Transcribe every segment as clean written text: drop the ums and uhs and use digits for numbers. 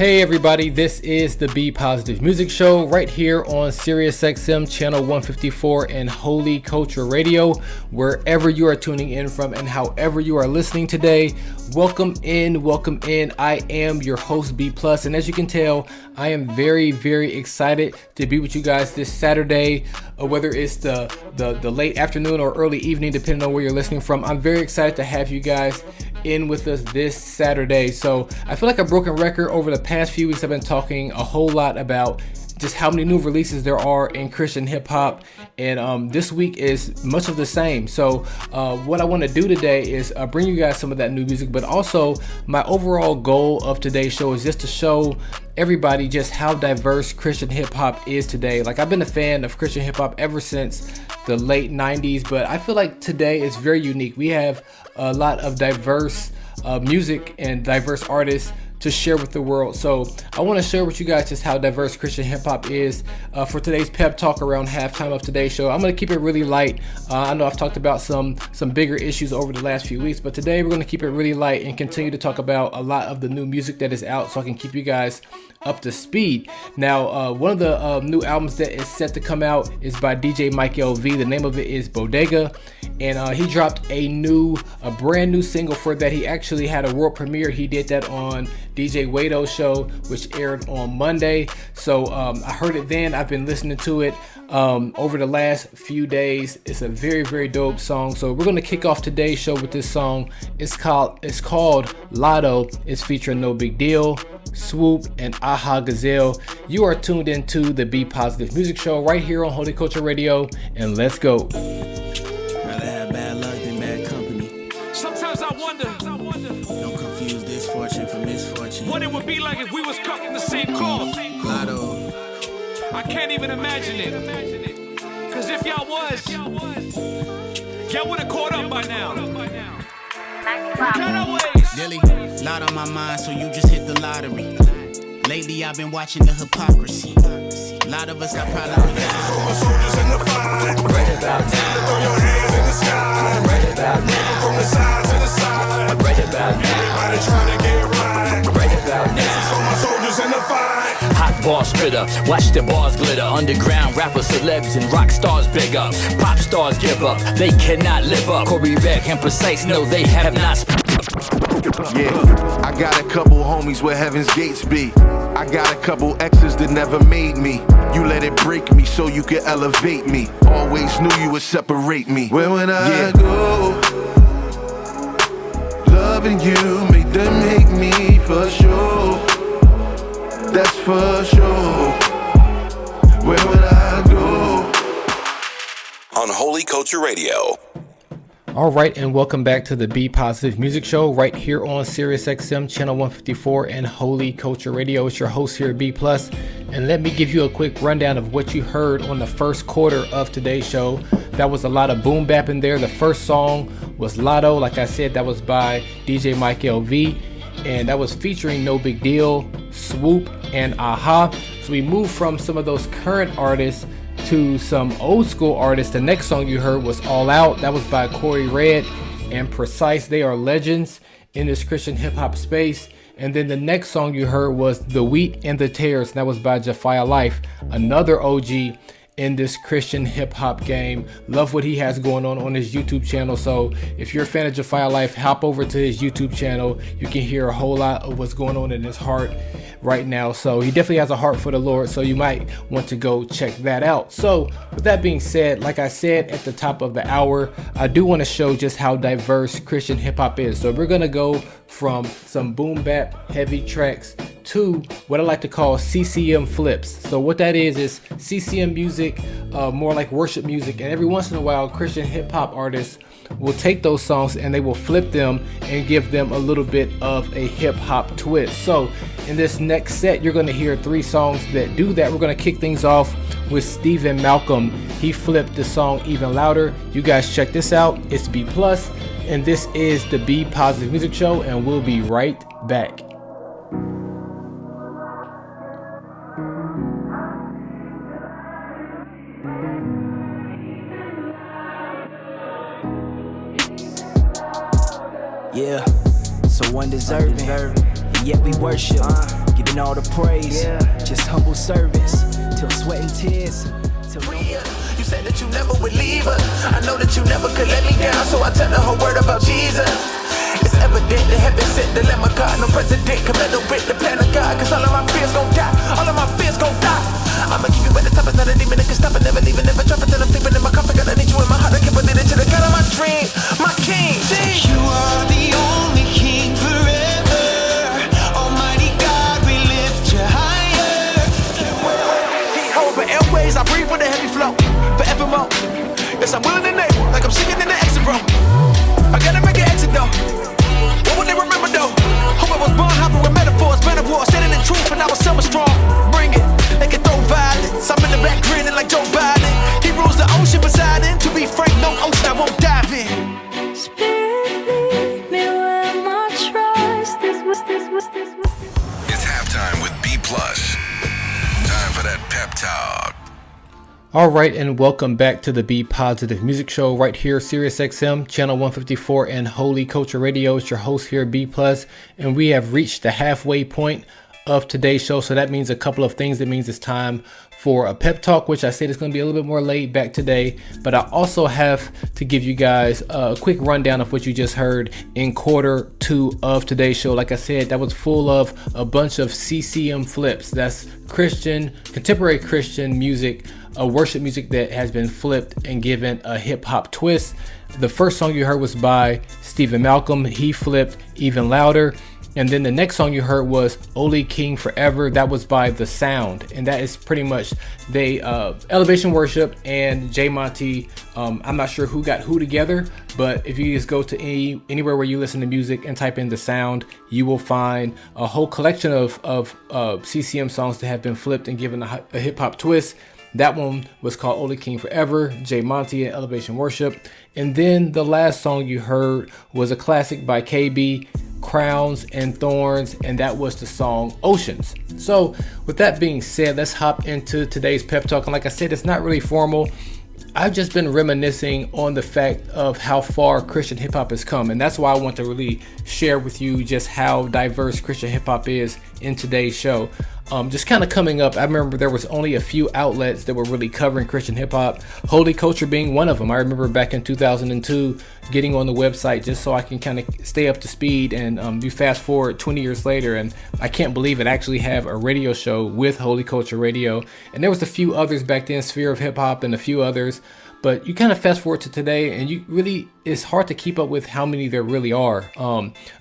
Hey everybody, this is the Be Positive Music Show right here on SiriusXM channel 154 and Holy Culture Radio. Wherever you are tuning in from and however you are listening today, welcome in. I am your host B Plus, and as you can tell, I am very, very excited to be with you guys this Saturday, whether it's the late afternoon or early evening, depending on where you're listening from. I'm very excited to have you guys in with us this Saturday. So I feel like a broken record. Over the past few weeks, I've been talking a whole lot about just how many new releases there are in Christian hip hop, and this week is much of the same. So what I want to do today is bring you guys some of that new music, but also my overall goal of today's show is just to show everybody just how diverse Christian hip hop is today. Like, I've been a fan of Christian hip hop ever since the late 90s, but I feel like today is very unique. We have a lot of diverse music and diverse artists to share with the world. So I want to share with you guys just how diverse Christian hip hop is for today's pep talk around halftime of today's show. I'm going to keep it really light. I know I've talked about some bigger issues over the last few weeks, but today we're going to keep it really light and continue to talk about a lot of the new music that is out so I can keep you guys up to speed. Now, one of the new albums that is set to come out is by DJ Mike LV. The name of it is Bodega, and he dropped a brand new single for that. He actually had a world premiere. He did that on DJ Wado's show, which aired on Monday. So I heard it then. I've been listening to it over the last few days. It's a very, very dope song. So we're going to kick off today's show with this song. It's called Lotto. It's featuring No Big Deal, Swoop, and Aha Gazelle. You are tuned into the Be Positive Music Show right here on Holy Culture Radio, and let's go. Rather have bad luck than bad company. Sometimes I wonder, Don't confuse this fortune for misfortune. what it would be like if we was cut in the same cloth. Lotto, I can't even imagine it. Cause if y'all was, y'all would have caught up by now. Cutaways. Dilly, lot on my mind, so you just hit the lottery. Lately I've been watching the hypocrisy. A lot of us got problems with that. Soldiers in the fight. Right about now. Throw your hands in the sky. Right about now. From the side to the side. Right about now. Everybody trying to get right. Right about now. So my soldiers in the fight. Hot bar spitter, watch the bars glitter. Underground rappers, celebs, and rock stars big up. Pop stars give up, they cannot live up. Corey Beck and Precise, no, they have not. Yeah, I got a couple homies where heaven's gates be. I got a couple exes that never made me. You let it break me so you could elevate me. Always knew you would separate me. Where would I go? Loving you made them hate me for sure. That's for sure. Where would I go? On Holy Culture Radio. All right, and welcome back to the Be Positive Music Show right here on SiriusXM channel 154 and Holy Culture Radio. It's your host here, B Plus, and let me give you a quick rundown of what you heard on the first quarter of today's show. That was a lot of boom bap in there. The first song was Lotto. Like I said, that was by DJ Mike LV, and that was featuring No Big Deal, Swoop, and Aha. So we moved from some of those current artists to some old school artists. The next song you heard was All Out. That was by Corey Red and Precise. They are legends in this Christian hip hop space. And then the next song you heard was The Wheat and the Tares. And that was by Jafia Life, another OG in this Christian hip hop game. Love what he has going on his YouTube channel. So if you're a fan of Jafia Life, hop over to his YouTube channel. You can hear a whole lot of what's going on in his heart right now. So he definitely has a heart for the Lord, so you might want to go check that out. So with that being said, like I said at the top of the hour, I do want to show just how diverse Christian hip hop is. So we're gonna go from some boom bap heavy tracks to what I like to call CCM Flips. So what that is CCM music, more like worship music, and every once in a while Christian hip hop artists will take those songs and they will flip them and give them a little bit of a hip hop twist. So in this next set, you're going to hear 3 songs that do that. We're going to kick things off with Stephen Malcolm. He flipped the song Even Louder. You guys check this out. It's B Plus, and this is the Be Positive Music Show, and we'll be right back. yeah. So undeserving, yet we worship. Give and all the praise. Just humble servants, till sweat and tears. You said that you never would leave her. I know that you never could let me down, so I tell the whole word about Jesus. It's evident that heaven sent the Lamb of God. No president can meddle with the plan of God, cause all of my fears gon' die. All of my fears gon' die. I'ma keep you at the top, it's not a demon that can stop it. Never leaving, never dropping till I'm sleeping in my coffin. God, I need you in my heart, I can't believe it. To the God of my dream, my King. You are the only King forever. Almighty God, we lift you higher. Over airways, I breathe with a heavy flow. Forevermore. Yes, I'm willing to name, like I'm singing in the exit row. I gotta make an exit though. What would they remember though? Hope I was born hopping with metaphors, metaphors, standing in truth, and I was summer strong. Bring it, they can throw violence. I'm in the back grinning like Joe Biden. He rules the ocean beside him. To be frank, no ocean I won't dive in. Spirit, lead me where my trust is. It's halftime with B+. Time for that pep talk. All right, and welcome back to the Be Positive Music Show right here, SiriusXM, channel 154 and Holy Culture Radio. It's your host here, B+, and we have reached the halfway point of today's show. So that means a couple of things. It means it's time for a pep talk, which I said is going to be a little bit more laid back today. But I also have to give you guys a quick rundown of what you just heard in quarter 2 of today's show. Like I said, that was full of a bunch of CCM Flips. That's Christian, contemporary Christian music, worship music that has been flipped and given a hip hop twist. The first song you heard was by Stephen Malcolm. He flipped Even Louder. And then the next song you heard was Only King Forever. That was by The Sound. And that is pretty much they Elevation Worship and J Monty. I'm not sure who got who together, but if you just go to anywhere where you listen to music and type in The Sound, you will find a whole collection of CCM songs that have been flipped and given a hip hop twist. That one was called Only King Forever, J Monty and Elevation Worship. And then the last song you heard was a classic by KB, Crowns and Thorns, and that was the song Oceans. So with that being said, let's hop into today's pep talk. And like I said, it's not really formal. I've just been reminiscing on the fact of how far Christian hip hop has come. And that's why I want to really share with you just how diverse Christian hip hop is in today's show. Just kind of coming up, I remember there was only a few outlets that were really covering Christian hip hop, Holy Culture being one of them. I remember back in 2002 getting on the website just so I can kind of stay up to speed, and you fast forward 20 years later and I can't believe it, actually have a radio show with Holy Culture Radio. And there was a few others back then, Sphere of Hip Hop and a few others, but you kind of fast forward to today and you really, it's hard to keep up with how many there really are.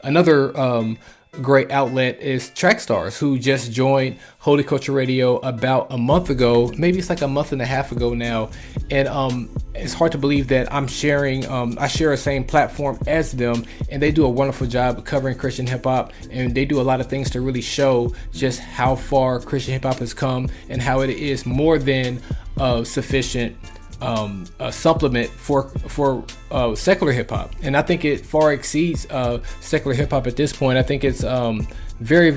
Another great outlet is Trackstars, who just joined Holy Culture Radio about a month ago. Maybe it's like a month and a half ago now. And it's hard to believe that I'm sharing, I share the same platform as them, and they do a wonderful job of covering Christian hip hop. And they do a lot of things to really show just how far Christian hip hop has come and how it is more than sufficient a supplement for secular hip hop, and I think it far exceeds secular hip hop at this point. I think it's very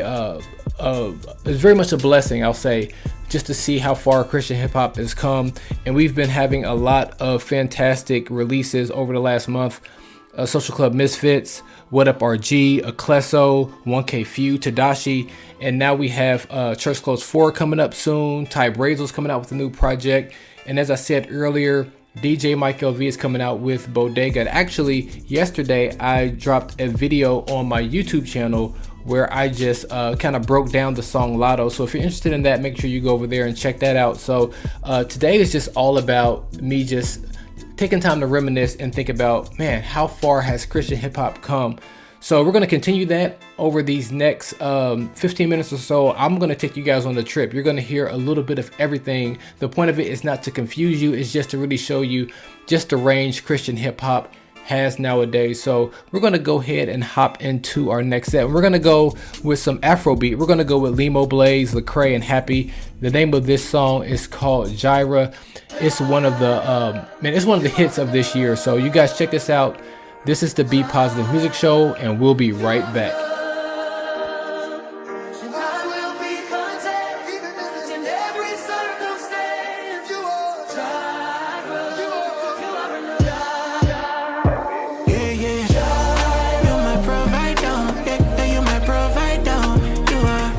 it's very much a blessing, I'll say, just to see how far Christian hip hop has come. And we've been having a lot of fantastic releases over the last month. Social Club Misfits, What Up RG, Akleso, 1K Few, Tadashi, and now we have Church Close 4 coming up soon. Ty Brazel's coming out with a new project. And as I said earlier, DJ Mike LV is coming out with Bodega. Actually, yesterday I dropped a video on my YouTube channel where I just kind of broke down the song Lotto. So if you're interested in that, make sure you go over there and check that out. So today is just all about me just taking time to reminisce and think about, man, how far has Christian hip hop come? So we're going to continue that over these next 15 minutes or so. I'm going to take you guys on the trip. You're going to hear a little bit of everything. The point of it is not to confuse you. It's just to really show you just the range Christian hip hop has nowadays. So we're going to go ahead and hop into our next set. We're going to go with some Afrobeat. We're going to go with Limo Blaze, Lecrae, and Happy. The name of this song is called Jireh. It's one of the it's one of the hits of this year. So you guys check this out. This is the Be Positive Music Show, and we'll be right back. You my provider, yeah, you my provider. You are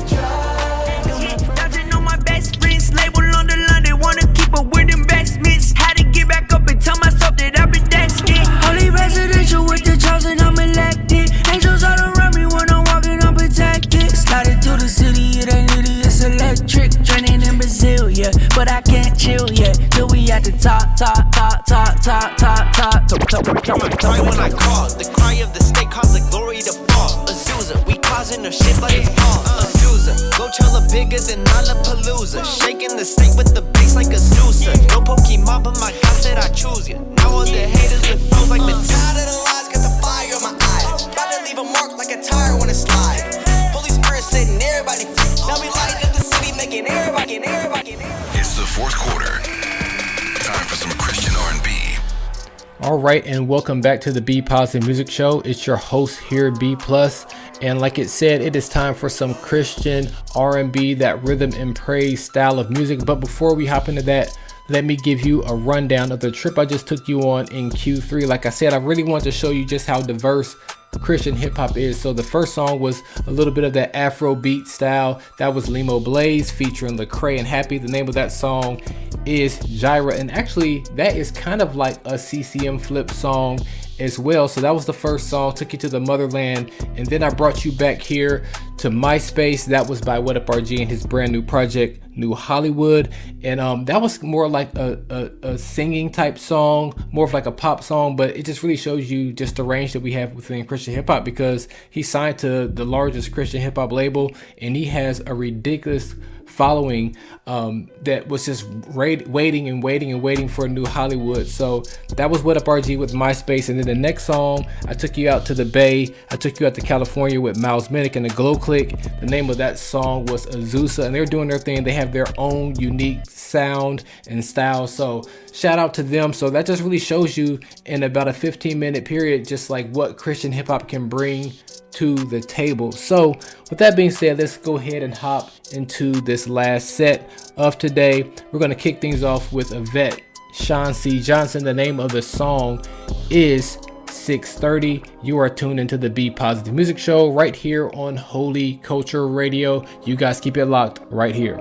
All right, and welcome back to the Be Positive Music Show. It's your host here, B Plus, and like it said, it is time for some Christian R&B, that rhythm and praise style of music. But before we hop into that, let me give you a rundown of the trip I just took you on in Q3. Like I said, I really want to show you just how diverse Christian hip hop is. So the first song was a little bit of that Afro beat style. That was Limo Blaze featuring Lecrae and Happy. The name of that song is Gyra, and actually that is kind of like a CCM Flips song as well. So that was the first song, took you to the motherland, and then I brought you back here to MySpace. That was by What Up RG and his brand new project New Hollywood, and that was more like a singing type song, more of like a pop song, but it just really shows you just the range that we have within Christian hip hop, because he signed to the largest Christian hip hop label and he has a ridiculous following that was just waiting for New Hollywood. So that was What Up RG with MySpace. And then the next song, I took you out to the Bay, I took you out to California with Miles Minnick and the Glow Click. The name of that song was Azusa, and they're doing their thing. They have their own unique sound and style, so shout out to them. So that just really shows you in about a 15-minute period just like what Christian hip hop can bring to the table. So with that being said, let's go ahead and hop into this last set of today. We're going to kick things off with Yvette Sean C. Johnson. The name of the song is 6:30. You are tuned into the Be Positive Music Show right here on Holy Culture Radio. You guys keep it locked right here.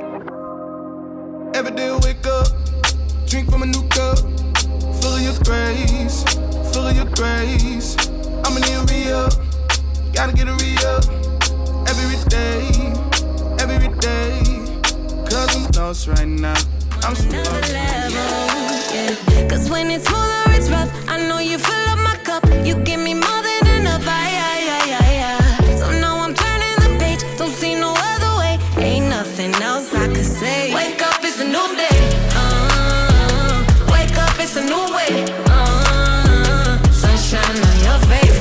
Every day I wake up, drink from a new cup, full of your grace, full of your grace. I'ma need a re-up, gotta get a re-up, every day, cause I'm lost right now. I'm so another level, yeah. Cause when it's smooth or it's rough, I know you fill up my cup, you give me more than enough, so now I'm turning the page, don't see no other way, ain't nothing else I could say. Wake up, it's a new day, wake up, it's a new way, sunshine on your face.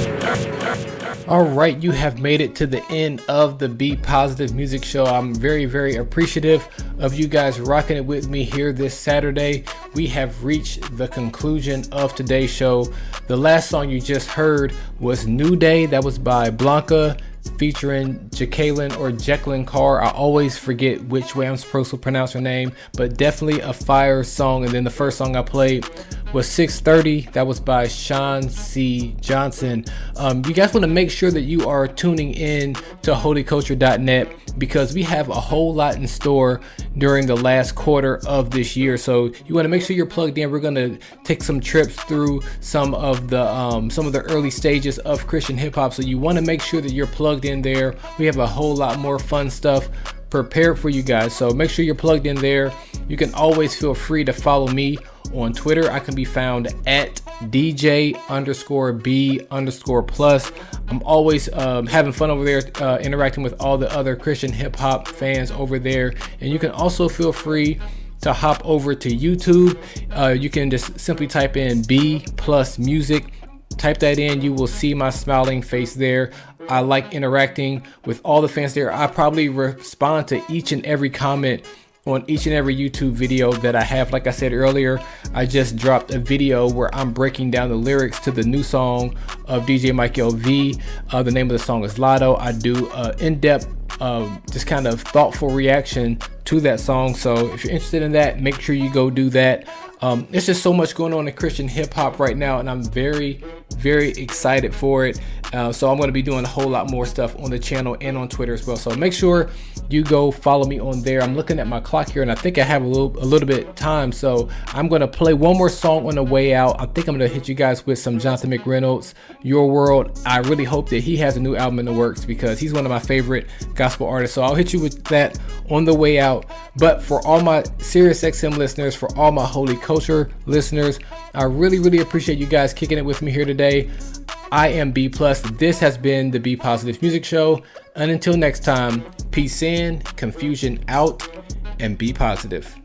All right, you have made it to the end of the Be Positive Music Show. I'm very, very appreciative of you guys rocking it with me here this Saturday. We have reached the conclusion of today's show. The last song you just heard was New Day. That was by Blanca featuring Jacqueline Carr. I always forget which way I'm supposed to pronounce her name, but definitely a fire song. And then the first song I played was 6:30. That was by Sean C. Johnson. You guys want to make sure that you are tuning in to holyculture.net, because we have a whole lot in store during the last quarter of this year. So you want to make sure you're plugged in. We're going to take some trips through some of the early stages of Christian hip hop. So you want to make sure that you're plugged in there. We have a whole lot more fun stuff prepared for you guys. So make sure you're plugged in there. You can always feel free to follow me on Twitter. I can be found at DJ_B_plus. I'm always having fun over there, interacting with all the other Christian hip hop fans over there. And you can also feel free to hop over to YouTube. You can just simply type in B plus music. Type that in, you will see my smiling face there. I like interacting with all the fans there. I probably respond to each and every comment on each and every YouTube video that I have. Like I said earlier, I just dropped a video where I'm breaking down the lyrics to the new song of DJ Mike LV. The name of the song is Lotto. I do in-depth, just kind of thoughtful reaction to that song. So if you're interested in that, make sure you go do that. There's just so much going on in Christian hip hop right now, and I'm very, very excited for it. So I'm going to be doing a whole lot more stuff on the channel and on Twitter as well. So make sure you go follow me on there. I'm looking at my clock here, and I think I have a little bit of time. So I'm going to play one more song on the way out. I think I'm going to hit you guys with some Jonathan McReynolds, Your World. I really hope that he has a new album in the works, because he's one of my favorite gospel artists. So I'll hit you with that on the way out. But for all my SiriusXM listeners, for all my Holy Culture listeners, I really, really appreciate you guys kicking it with me here today. I am B+. This has been the Be Positive Music Show. And until next time, peace in, confusion out, and be positive.